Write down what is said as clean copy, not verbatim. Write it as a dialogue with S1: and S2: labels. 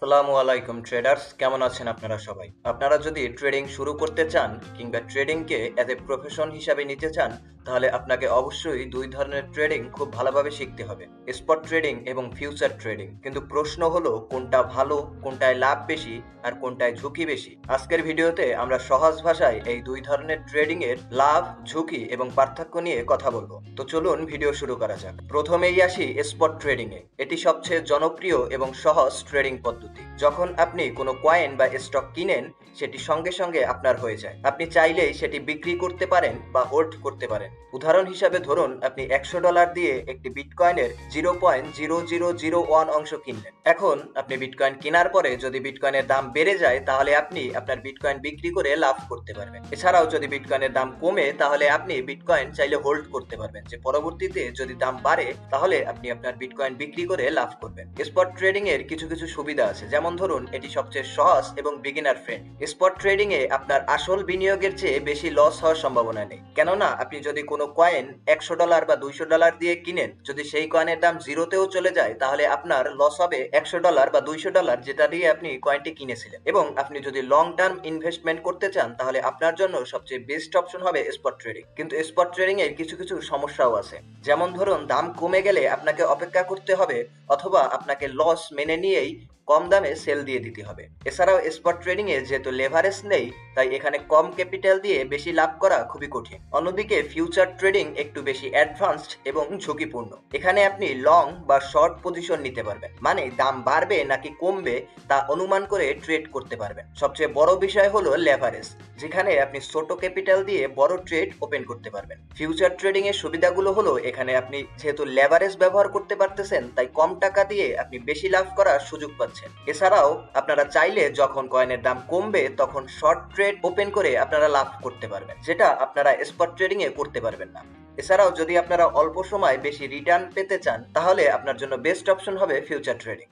S1: আসসালামু আলাইকুম ট্রেডার্স, কেমন আছেন আপনারা সবাই? আপনারা যদি ট্রেডিং শুরু করতে চান কিংবা ট্রেডিংকে অ্যাজ এ প্রফেশন হিসাবে নিতে চান, তাহলে আপনাকে অবশ্যই দুই ধরনের ট্রেডিং খুব ভালোভাবে শিখতে হবে, স্পট ট্রেডিং এবং ফিউচার ট্রেডিং। কিন্তু প্রশ্ন হলো কোনটা ভালো, কোনটায় লাভ বেশি আর কোনটায় ঝুঁকি বেশি। আজকের ভিডিওতে আমরা সহজ ভাষায় এই দুই ধরনের ট্রেডিং এর লাভ, ঝুঁকি এবং পার্থক্য নিয়ে কথা বলবো। তো চলুন ভিডিও শুরু করা যাক। প্রথমেই আসি স্পট ট্রেডিং এ। এটি সবচেয়ে জনপ্রিয় এবং সহজ ট্রেডিং পদ্ধতি। যখন আপনি কোনো কয়েন বা স্টক কিনেন, সেটি সঙ্গে সঙ্গে আপনার হয়ে যায়। আপনি চাইলেই সেটি বিক্রি করতে পারেন বা হোল্ড করতে পারেন। উদাহরণ হিসাবে ধরুন, আপনি $100 দিয়ে একটি বিটকয়েনের 0.0001 অংশ কিনলেন। এখন আপনি বিটকয়েন কেনার পরে যদি বিটকয়েনের দাম বেড়ে যায়, তাহলে আপনি আপনার বিটকয়েন বিক্রি করে লাভ করতে পারবেন। এছাড়াও যদি বিটকয়েনের দাম কমে, তাহলে আপনি বিটকয়েন চাইলে হোল্ড করতে পারবেন, যে পরবর্তীতে যদি দাম বাড়ে তাহলে আপনি আপনার বিটকয়েন বিক্রি করে লাভ করবেন। স্পট ট্রেডিং এর কিছু কিছু সুবিধা আছে, যেমন ধরুন এটি সবচেয়ে সহজ এবং বিগিনার ফ্রেন্ড। স্পট ট্রেডিং এ আপনার আসল বিনিয়োগের চেয়ে বেশি লস হওয়ার সম্ভাবনা নেই, কেননা আপনি যদি কোনো কয়েন $100 বা $200 দিয়ে কিনেন, যদি সেই কয়েনের দাম জিরোতেও চলে যায়, তাহলে আপনার লস হবে $100 বা $200, যেটা দিয়ে আপনি কয়েনটি কিনেছিলেন। এবং আপনি যদি লং টার্ম ইনভেস্টমেন্ট করতে চান, তাহলে আপনার জন্য সবচেয়ে বেস্ট অপশন হবে স্পট ট্রেডিং। কিন্তু স্পট ট্রেডিং এর কিছু কিছু সমস্যাও আছে, যেমন ধরুন দাম কমে গেলে আপনাকে অপেক্ষা করতে হবে, অথবা আপনাকে লস মেনে নিয়েই কম দামে সেল দিয়ে দিতে হবে। এছাড়াও স্পট ট্রেডিং এ যেহেতু লেভারেজ নেই, তাই এখানে কম ক্যাপিটাল দিয়ে বেশি লাভ করা খুবই কঠিন। অন্যদিকে ফিউচার ট্রেডিং একটু বেশি অ্যাডভান্সড এবং ঝুঁকিপূর্ণ। এখানে আপনি লং বা শর্ট পজিশন নিতে পারবেন, মানে দাম বাড়বে নাকি কমবে তা অনুমান করে ট্রেড করতে পারবেন। সবচেয়ে বড় বিষয় হলো লেভারেজ, যেখানে আপনি ছোট ক্যাপিটাল দিয়ে বড় ট্রেড ওপেন করতে পারবেন। ফিউচার ট্রেডিং এর সুবিধাগুলো হলো, এখানে আপনি যেহেতু লেভারেজ ব্যবহার করতে পারতেছেন, তাই কম টাকা দিয়ে আপনি বেশি লাভ করার সুযোগ পাচ্ছেন। এছাড়াও আপনারা চাইলে যখন কয়েনের দাম কমবে, তখন শর্ট ট্রেড ওপেন করে আপনারা লাভ করতে পারবেন, যেটা আপনারা স্পট ট্রেডিং এ করতে পারবেন না। এছাড়াও যদি আপনারা অল্প সময় বেশি রিটার্ন পেতে চান, তাহলে আপনার জন্য বেস্ট অপশন হবে ফিউচার ট্রেডিং।